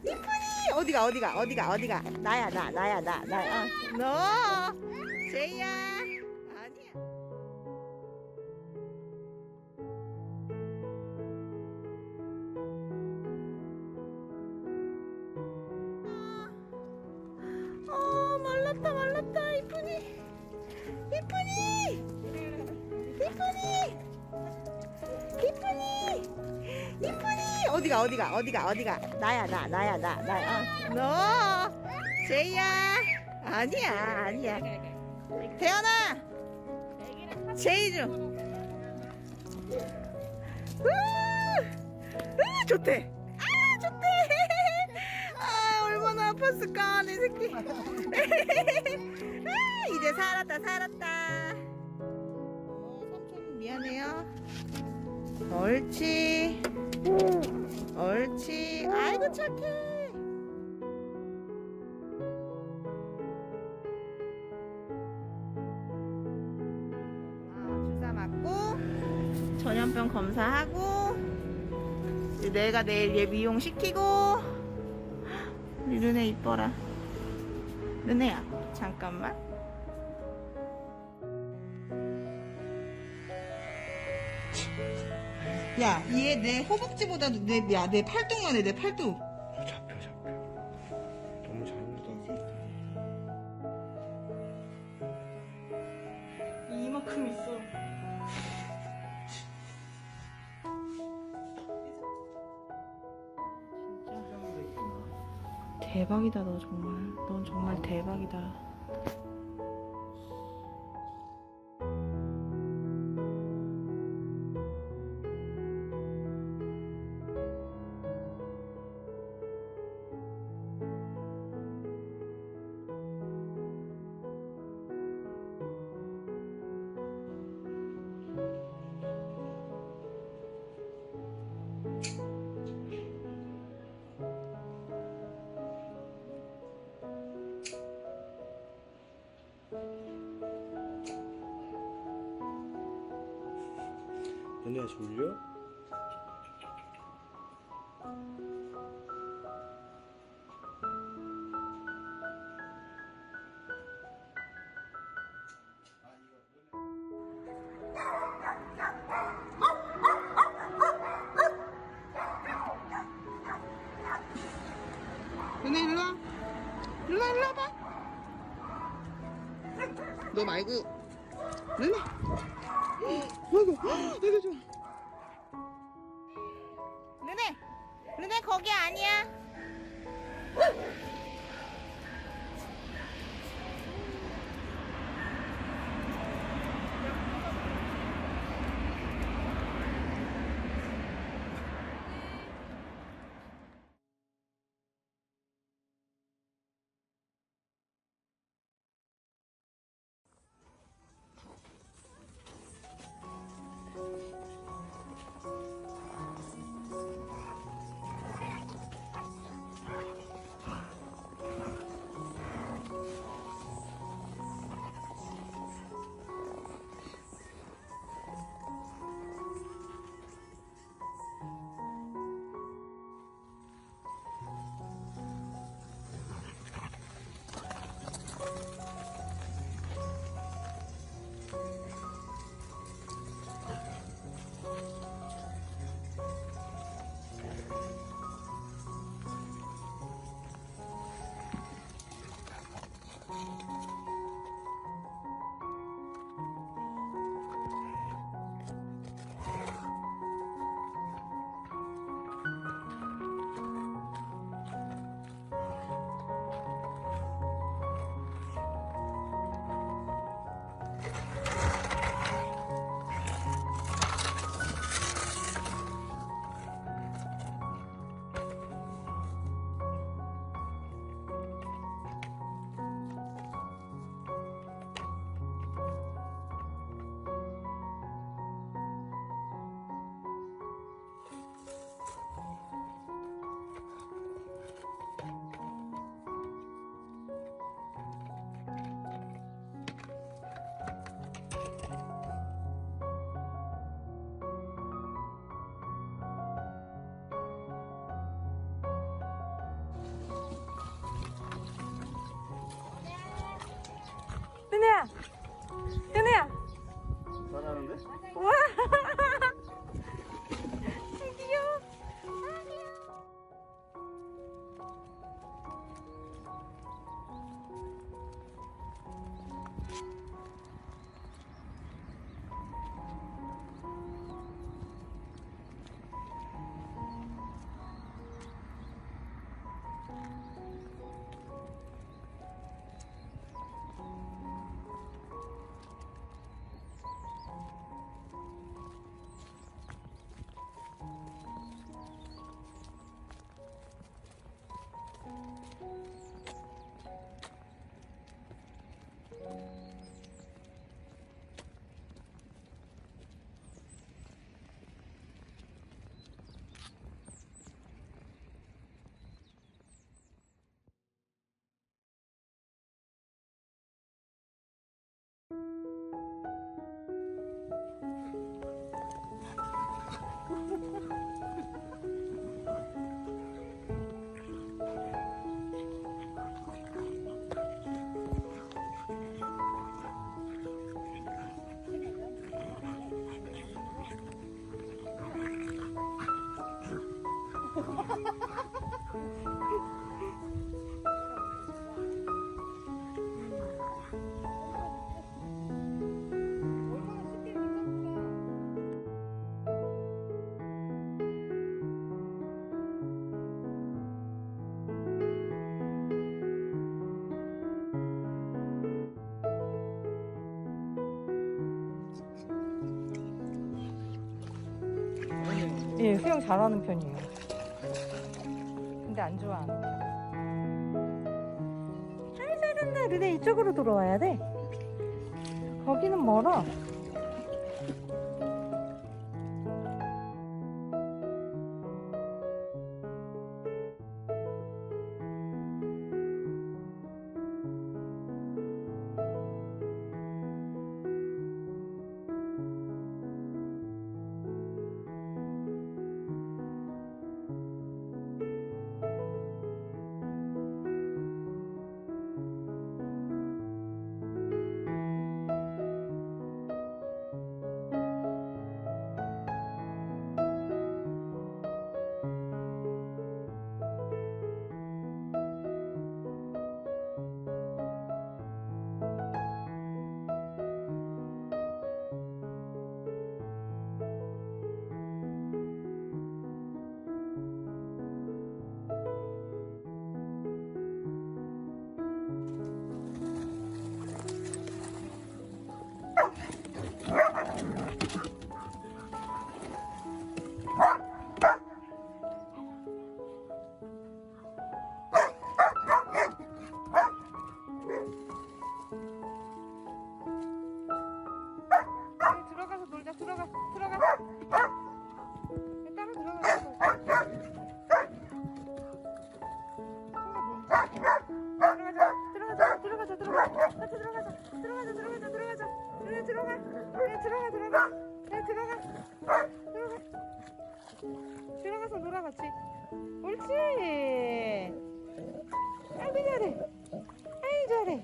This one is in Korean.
이쁜이 어디가 나야 너 제이야 아니야. 말랐다 이쁜이 어디가 나야 너 제이야 아니야. 태연아 제이 좀 좋대. 얼마나 아팠을까 내 새끼. 이제 살았다. 삼촌 미안해요. 옳지. 아이고 착해. 주사 맞고 전염병 검사하고 이제 내가 내일 얘 미용시키고. 우리 르네 이뻐라. 르네야 잠깐만. 야, 얘 내 허벅지보다도 내 팔뚝만 해, 내 팔뚝. 잡혀. 너무 잘 먹다. 이만큼 있어. 대박이다, 너 정말. 넌 정말 대박이다. 너네가 졸려? 르네 일로와. 일로 와봐. 너 말고 르네. 아이고 좋아. 르네 거기 아니야. 예, 수영 잘하는 편이에요. 근데 안 좋아하는 편. 아이, 잘한다. 르네 이쪽으로 돌아와야 돼. 거기는 멀어. 들어가서 놀자. 들어가. 따라 들어가서 놀아 같이. 옳지. 아이고 잘해. 아이 잘해.